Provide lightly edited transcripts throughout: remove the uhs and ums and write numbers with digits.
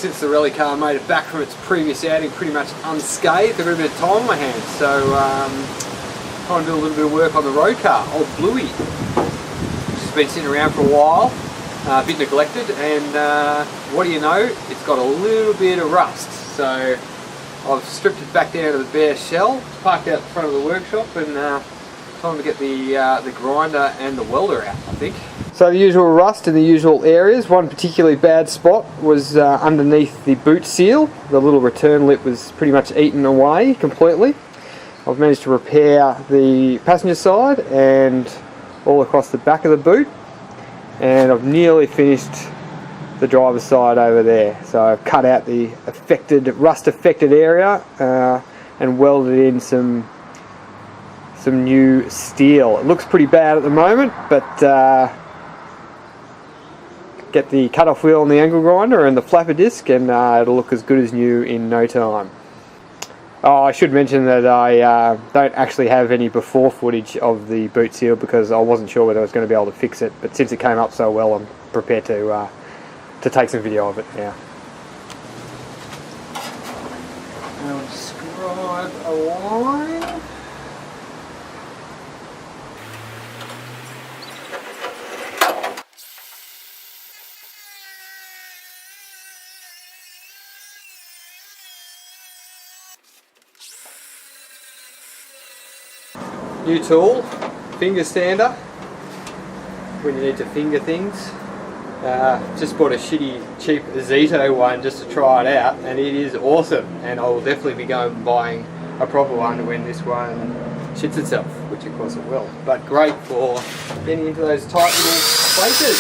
since the rally car made it back from its previous outing pretty much unscathed. I've got a bit of time on my hands, so trying to do a little bit of work on the road car, old Bluey. It's been sitting around for a while, a bit neglected, and what do you know, it's got a little bit of rust. So I've stripped it back down to the bare shell, parked out in front of the workshop, and time to get the grinder and the welder out, I think. So the usual rust in the usual areas. One particularly bad spot was underneath the boot seal. The little return lip was pretty much eaten away completely. I've managed to repair the passenger side and all across the back of the boot, and I've nearly finished the driver's side over there. So I've cut out the rust affected area and welded in some new steel. It looks pretty bad at the moment, but get the cut-off wheel on the angle grinder and the flapper disc, and it'll look as good as new in no time. Oh, I should mention that I don't actually have any before footage of the boot seal because I wasn't sure whether I was going to be able to fix it, but since it came up so well, I'm prepared to take some video of it now. I'll describe a line. New tool, finger sander, when you need to finger things. Just bought a shitty cheap Zito one just to try it out, and it is awesome, and I will definitely be buying a proper one when this one shits itself, which of course it will, but great for getting into those tight little places.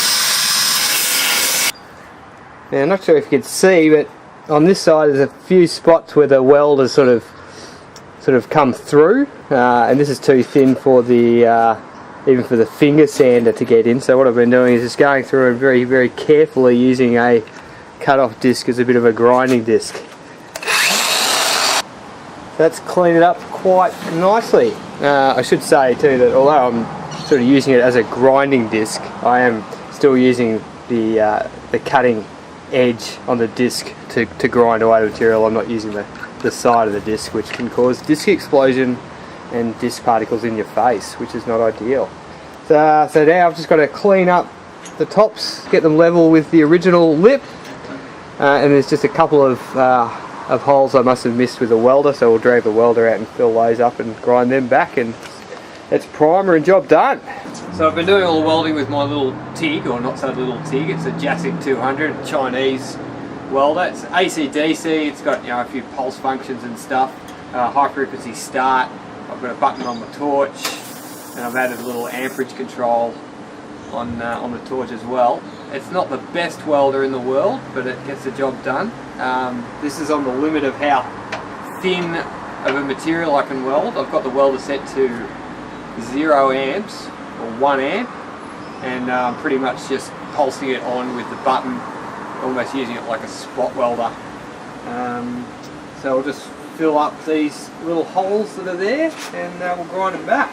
Now I'm not sure if you can see, but on this side there's a few spots where the weld has sort of come through, and this is too thin for the even for the finger sander to get in. So what I've been doing is just going through and very, very carefully using a cut-off disc as a bit of a grinding disc. That's cleaned it up quite nicely. I should say too that although I'm sort of using it as a grinding disc, I am still using the cutting edge on the disc to grind away the material. I'm not using the side of the disc, which can cause disc explosion and disc particles in your face, which is not ideal. So now I've just got to clean up the tops, get them level with the original lip, and there's just a couple of holes I must have missed with the welder, so we'll drag the welder out and fill those up and grind them back, and it's primer and job done. So I've been doing all the welding with my little TIG, or not so little TIG. It's a JASIC 200 Chinese welder. It's AC/DC, it's got a few pulse functions and stuff, high frequency start. I've got a button on the torch, and I've added a little amperage control on the torch as well. It's not the best welder in the world, but it gets the job done. This is on the limit of how thin of a material I can weld. I've got the welder set to 0 amps or 1 amp, and I'm pretty much just pulsing it on with the button, almost using it like a spot welder. So we'll just fill up these little holes that are there, and we'll grind them back.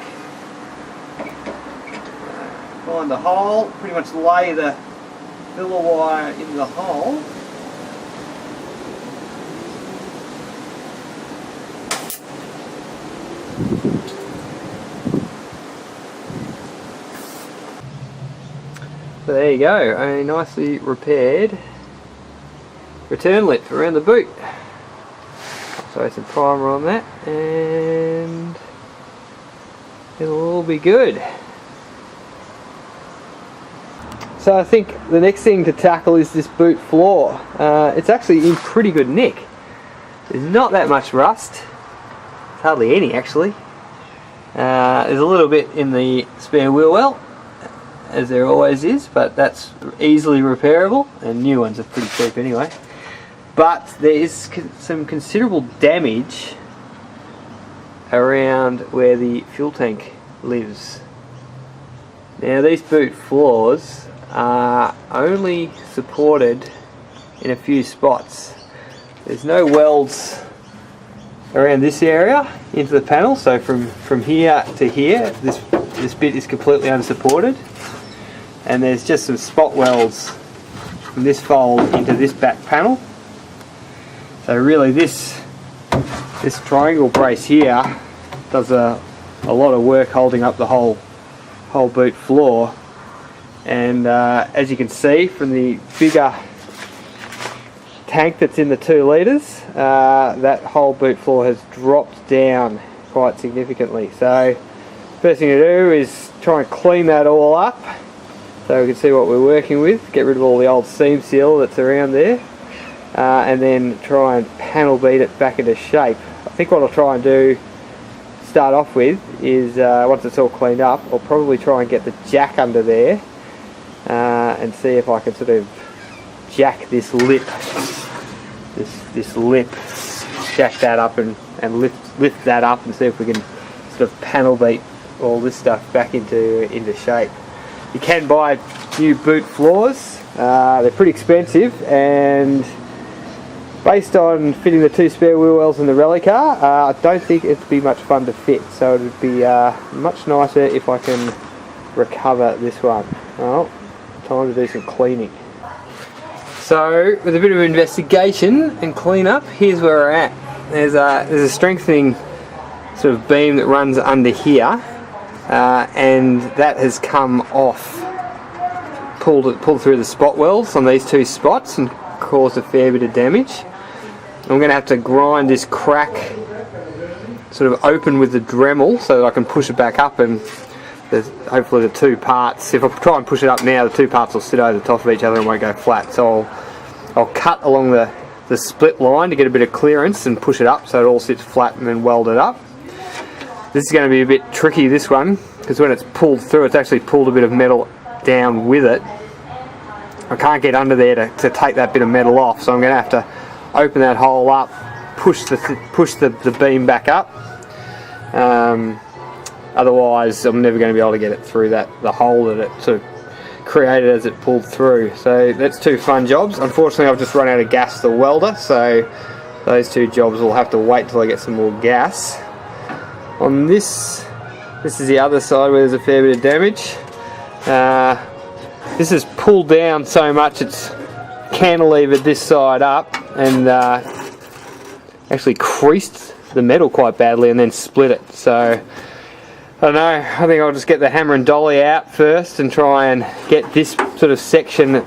Find the hole, pretty much lay the filler wire in the hole. So there you go, a nicely repaired return lip around the boot. So some primer on that, and it'll all be good. So I think the next thing to tackle is this boot floor. It's actually in pretty good nick. There's not that much rust, hardly any actually. There's a little bit in the spare wheel well, as there always is, but that's easily repairable, and new ones are pretty cheap anyway. But there is some considerable damage around where the fuel tank lives. Now these boot floors are only supported in a few spots. There's no welds around this area into the panel, so from here to here this bit is completely unsupported, and there's just some spot welds from this fold into this back panel, So really this triangle brace here does a lot of work holding up the whole boot floor, and as you can see from the bigger tank that's in the 2 litres, that whole boot floor has dropped down quite significantly. So first thing to do is try and clean that all up so we can see what we're working with, get rid of all the old seam seal that's around there, and then try and panel beat it back into shape. I think what I'll try and do start off with is, once it's all cleaned up, I'll probably try and get the jack under there and see if I can sort of jack this lip, jack that up and lift that up and see if we can sort of panel beat all this stuff back into shape. You can buy new boot floors, they're pretty expensive, and based on fitting the 2 spare wheel wells in the rally car, I don't think it'd be much fun to fit, so it would be much nicer if I can recover this one. Well, time to do some cleaning. So with a bit of investigation and clean up, here's where we're at. There's a strengthening sort of beam that runs under here, and that has come off, pulled through the spot welds on these 2 spots and caused a fair bit of damage. I'm going to have to grind this crack sort of open with the Dremel so that I can push it back up, and there's hopefully the 2 parts, if I try and push it up now, the 2 parts will sit over the top of each other and won't go flat. So I'll cut along the split line to get a bit of clearance and push it up so it all sits flat and then weld it up. This is going to be a bit tricky, this one, because when it's pulled through, it's actually pulled a bit of metal down with it. I can't get under there to take that bit of metal off, so I'm going to have to open that hole up, push the beam back up. Otherwise, I'm never going to be able to get it through the hole that it sort of created as it pulled through. So that's 2 fun jobs. Unfortunately, I've just run out of gas to the welder, so those 2 jobs will have to wait till I get some more gas. On this is the other side where there's a fair bit of damage. This is pulled down so much it's cantilevered this side up and actually creased the metal quite badly and then split it. So I don't know, I think I'll just get the hammer and dolly out first and try and get this sort of section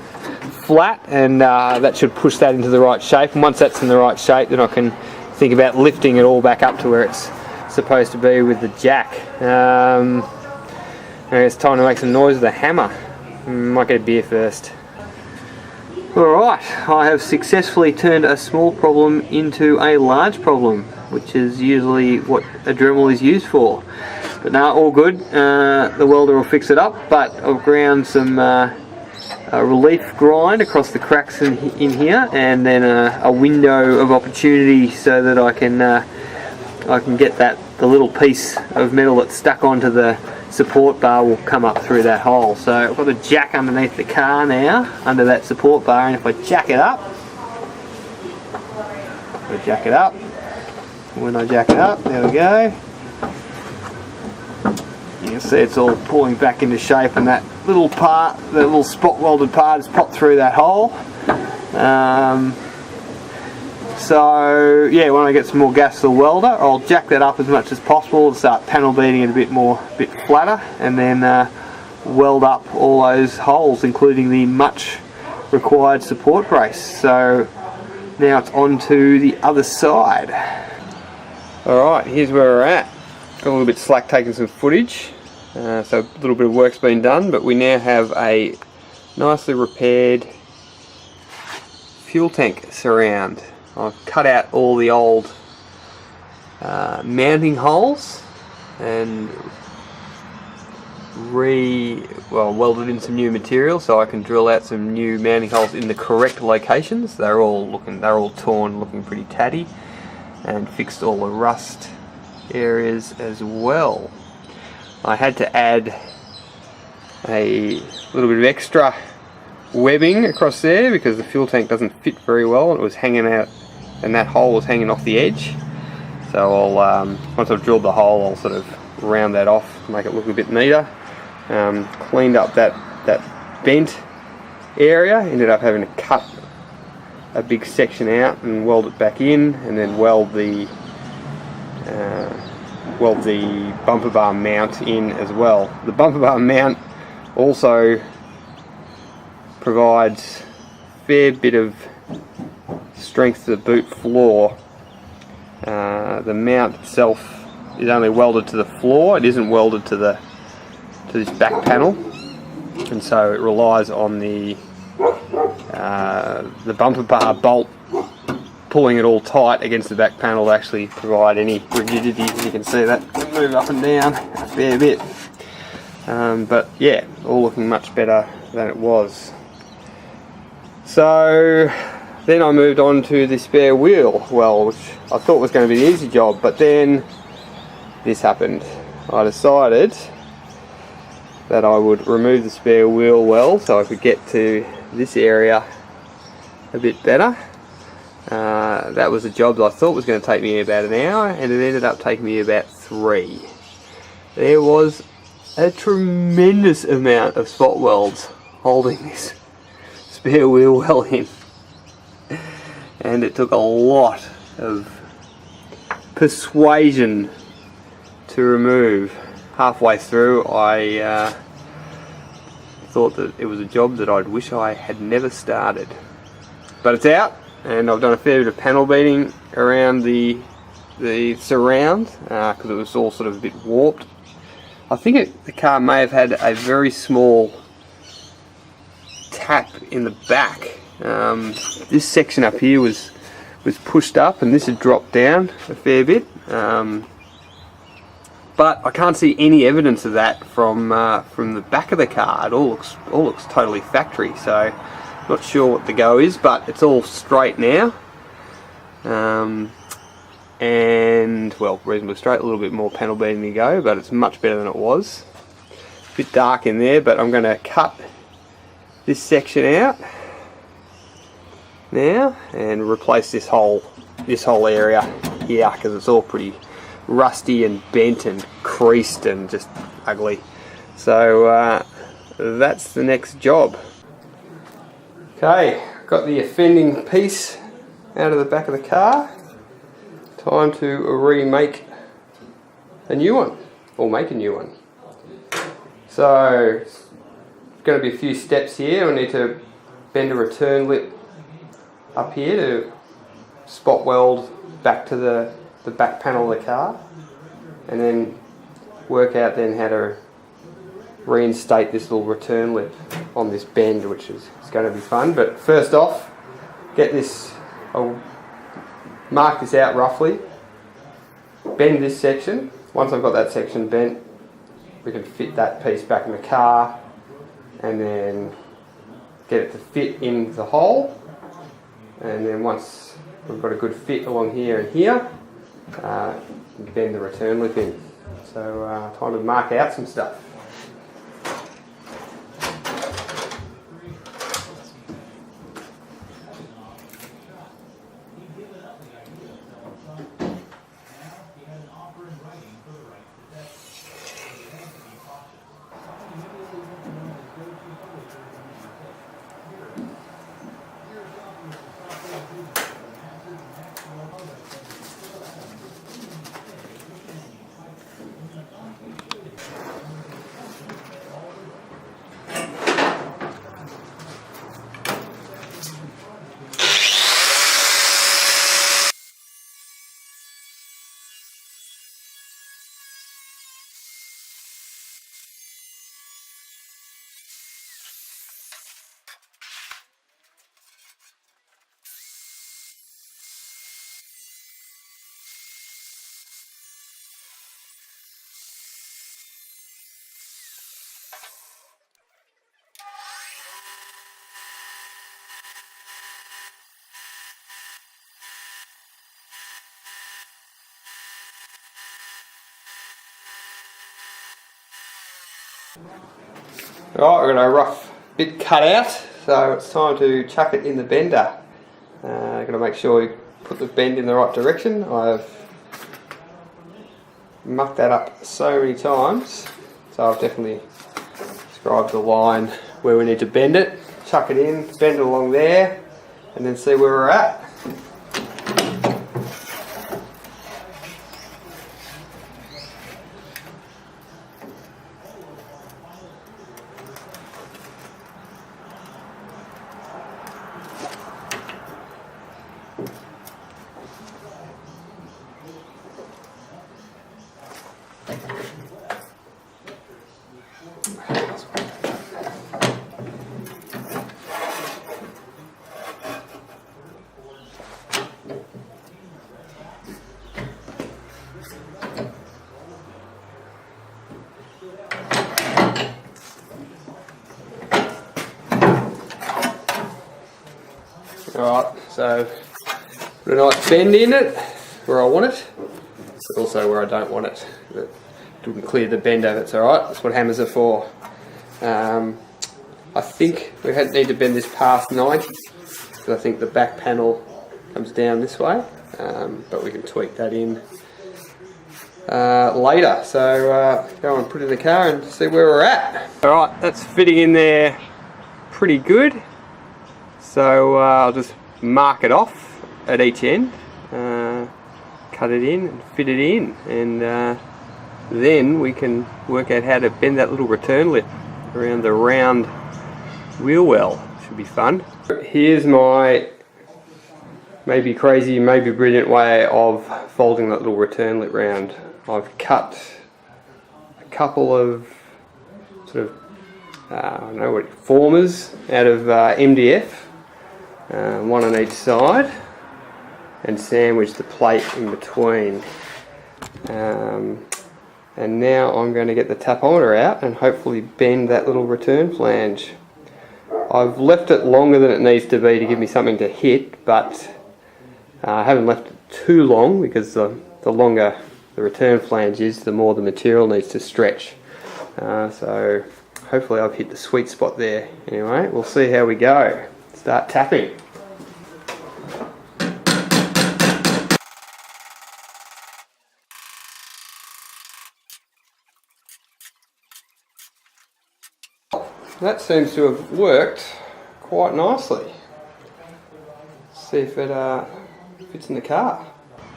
flat, and that should push that into the right shape. And once that's in the right shape, then I can think about lifting it all back up to where it's supposed to be with the jack. It's time to make some noise with the hammer. Might get a beer first. Alright, I have successfully turned a small problem into a large problem, which is usually what a Dremel is used for. But now all good, the welder will fix it up, but I've ground some relief grind across the cracks in here, and then a window of opportunity so that I can get the little piece of metal that's stuck onto the support bar will come up through that hole. So I've got the jack underneath the car now, under that support bar, and if I jack it up, when I jack it up, there we go, you can see it's all pulling back into shape, and that little part, the little spot welded part, has popped through that hole. So yeah, when I get some more gas to the welder, I'll jack that up as much as possible and start panel beating it a bit flatter, and then weld up all those holes, including the much required support brace. So now it's on to the other side. Alright, here's where we're at. Got a little bit slack taking some footage, so a little bit of work's been done, but we now have a nicely repaired fuel tank surround. I've cut out all the old mounting holes and welded in some new material so I can drill out some new mounting holes in the correct locations. They're all torn, looking pretty tatty, and fixed all the rust areas as well. I had to add a little bit of extra webbing across there because the fuel tank doesn't fit very well, and it was hanging out, and that hole was hanging off the edge. So I'll once I've drilled the hole, I'll sort of round that off, make it look a bit neater. Cleaned up that bent area, ended up having to cut a big section out and weld it back in, and then weld the bumper bar mount in as well. The bumper bar mount also provides a fair bit of strength to the boot floor. The mount itself is only welded to the floor, it isn't welded to this back panel, and so it relies on the bumper bar bolt pulling it all tight against the back panel to actually provide any rigidity. You can see that move up and down a fair bit, but yeah, all looking much better than it was. So then I moved on to the spare wheel, well, which I thought was going to be an easy job, but then this happened. I decided that I would remove the spare wheel well so I could get to this area a bit better. That was a job that I thought was going to take me about an hour, and it ended up taking me about 3. There was a tremendous amount of spot welds holding this spare wheel well in, and it took a lot of persuasion to remove. Halfway through I thought that it was a job that I'd wish I had never started, but it's out, and I've done a fair bit of panel beating around the surround because it was all sort of a bit warped. I think the car may have had a very small tap in the back. This section up here was pushed up, and this had dropped down a fair bit, but I can't see any evidence of that from the back of the car. It all looks totally factory, so not sure what the go is, but it's all straight now, and well, reasonably straight. A little bit more panel beating to go, but it's much better than it was. A bit dark in there, but I'm going to cut this section out now and replace this whole area here, because it's all pretty rusty and bent and creased and just ugly. So that's the next job. Okay, got the offending piece out of the back of the car. Time to remake a new one, or make a new one. So going to be a few steps here. I need to bend a return lip up here to spot weld back to the back panel of the car, and then work out then how to reinstate this little return lip on this bend, which is going to be fun. But first off, I'll mark this out roughly, bend this section. Once I've got that section bent, we can fit that piece back in the car, and then get it to fit in the hole, and then once we've got a good fit along here and here, bend the return lip in. So time to mark out some stuff. Right, we've got a rough bit cut out, so it's time to chuck it in the bender. Got to make sure you put the bend in the right direction. I've mucked that up so many times, so I've definitely described the line where we need to bend it. Chuck it in, bend it along there, and then see where we're at. Alright, so put a nice bend in it where I want it, but also where I don't want it. But it wouldn't clear the bend of it, it's alright, that's what hammers are for. I think we need to bend this past 90, because I think the back panel comes down this way, but we can tweak that in later. So go and put it in the car and see where we're at. Alright, that's fitting in there pretty good. So I'll just mark it off at each end, cut it in and fit it in, and then we can work out how to bend that little return lip around the round wheel well. Should be fun. Here's my maybe crazy, maybe brilliant way of folding that little return lip round. I've cut a couple of sort of I don't know what, formers out of MDF. One on each side, and sandwich the plate in between. And now I'm going to get the tapometer out and hopefully bend that little return flange. I've left it longer than it needs to be to give me something to hit, but I haven't left it too long, because the longer the return flange is, the more the material needs to stretch. So hopefully I've hit the sweet spot there. Anyway, we'll see how we go. Start tapping. That seems to have worked quite nicely. See if it fits in the car.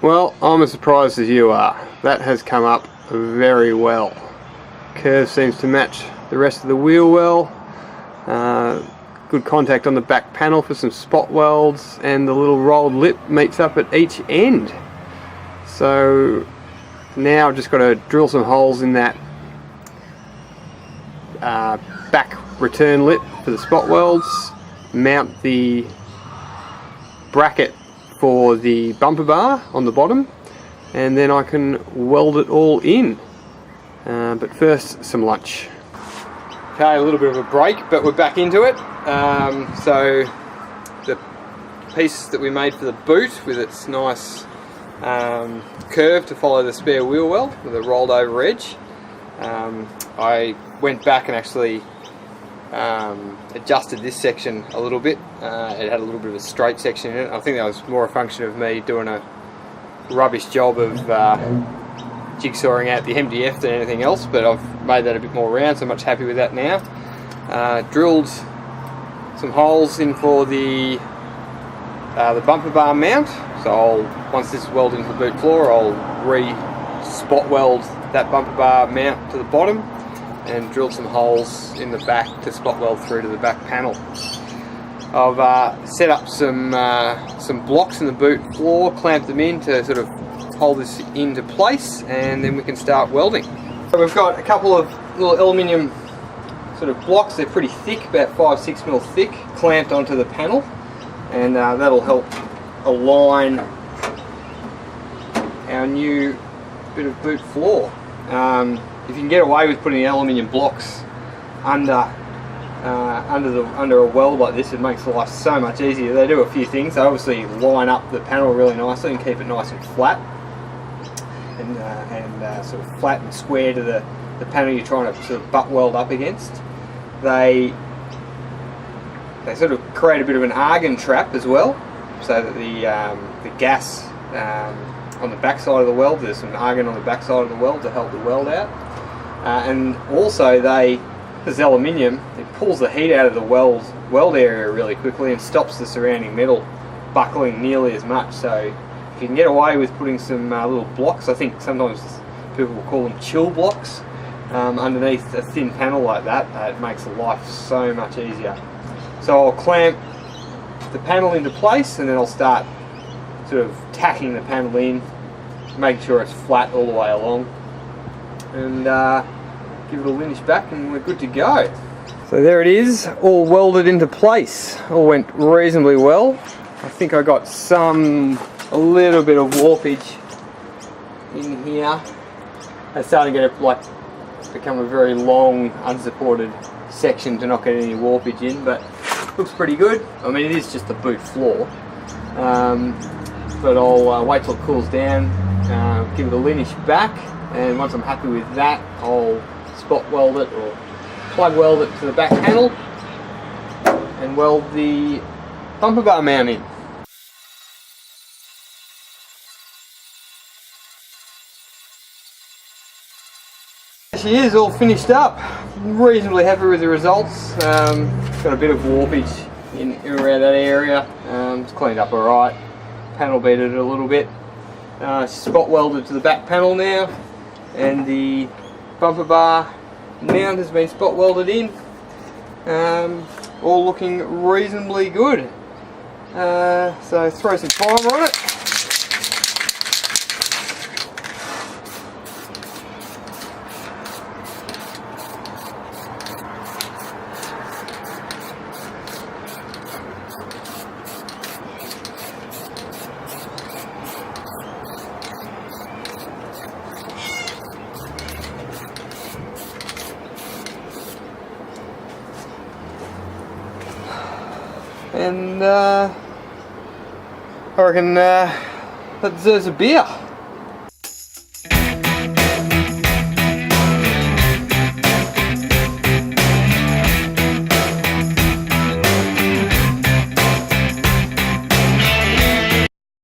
Well, I'm as surprised as you are. That has come up very well. Curve seems to match the rest of the wheel well. Good contact on the back panel for some spot welds, and the little rolled lip meets up at each end. So now I've just got to drill some holes in that back return lip for the spot welds, mount the bracket for the bumper bar on the bottom, and then I can weld it all in. But first, some lunch. Okay, a little bit of a break, but we're back into it. So the piece that we made for the boot, with its nice curve to follow the spare wheel well with a rolled over edge, I went back and actually adjusted this section a little bit. It had a little bit of a straight section in it. I think that was more a function of me doing a rubbish job of jigsawing out the MDF than anything else, but I've made that a bit more round, so I'm much happy with that now. Drilled some holes in for the bumper bar mount, so once this is welded into the boot floor, I'll re-spot weld that bumper bar mount to the bottom, and drilled some holes in the back to spot weld through to the back panel. I've set up some blocks in the boot floor, clamped them in to sort of hold this into place, and then we can start welding. So we've got a couple of little aluminium sort of blocks. They're pretty thick, about 5-6 mil thick, clamped onto the panel, and that'll help align our new bit of boot floor. If you can get away with putting aluminium blocks under a weld like this, it makes life so much easier. They do a few things. They obviously line up the panel really nicely and keep it nice and flat, and sort of flat and square to the panel you're trying to sort of butt weld up against. They sort of create a bit of an argon trap as well, so that the gas on the back side of the weld, there's some argon on the back side of the weld to help the weld out, and also they This aluminium, it pulls the heat out of the weld area really quickly and stops the surrounding metal buckling nearly as much. So if you can get away with putting some little blocks, I think sometimes people will call them chill blocks, underneath a thin panel like that, it makes life so much easier. So I'll clamp the panel into place and then I'll start sort of tacking the panel in, making sure it's flat all the way along, and give it a linish back and we're good to go. So there it is, all welded into place. All went reasonably well. I think I got a little bit of warpage in here. It's starting to become a very long, unsupported section to not get any warpage in, but looks pretty good. I mean, it is just the boot floor, but I'll wait till it cools down, give it a linish back, and once I'm happy with that, I'll spot weld it or plug weld it to the back panel and weld the bumper bar mount in. She is all finished up. Reasonably happy with the results. Got a bit of warpage in around that area. It's cleaned up alright. Panel beaded it a little bit. Spot welded to the back panel now, and the bumper bar mount has been spot welded in. All looking reasonably good. So throw some primer on it. And I reckon that deserves a beer.